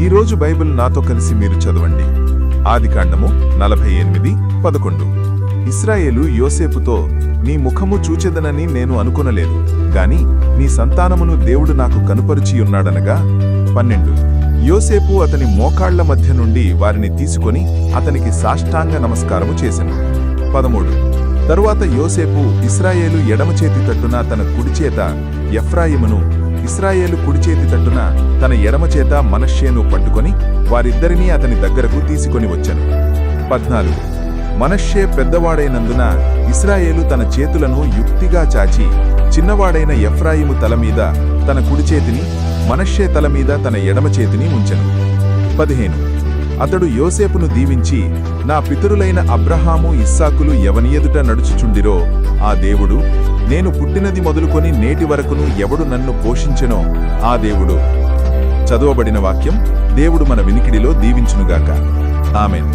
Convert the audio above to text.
ఈరోజు బైబిల్ నాతో కలిసి మీరు చదవండి. ఆదికాండము 48:11. ఇశ్రాయేలు యోసేపుతో, నీ ముఖము చూచెదనని నేను అనుకొనలేదు, గాని నీ సంతానమును దేవుడు నాకు కనుపరిచియున్నాడనగా. 12. యోసేపు అతని మోకాళ్ల మధ్య నుండి వారిని తీసుకొని అతనికి సాష్టాంగ నమస్కారము చేసెను. 13. తరువాత యోసేపు ఇశ్రాయేలు ఎడమచేతి తట్టున తన కుడిచేత ఎఫ్రాయిమును, ఇశ్రాయేలు కుడిచేతి తట్టున తన ఎడమచేత మనష్షేను పట్టుకొని వారిద్దరినీ అతని దగ్గరకు తీసుకొని వచ్చెను. 14. మనష్షే పెద్దవాడైనందున ఇశ్రాయేలు తన చేతులను యుక్తిగా చాచి చిన్నవాడైన ఎఫ్రాయిము తలమీద తన కుడిచేతిని, మనష్షే తలమీద తన ఎడమచేతిని ఉంచెను. 15. అతడు యోసేపును దీవించి, నా పితరులైన అబ్రహాము ఇస్సాకులు ఎవని ఎదుట నడుచుచుండిరో ఆ దేవుడు, నేను పుట్టినది మొదలుకొని నేటి వరకును ఎవడు నన్ను పోషించెనో ఆ దేవుడు. చదవబడిన వాక్యం దేవుడు మన వినికిడిలో దీవించునుగాక. ఆమెన్.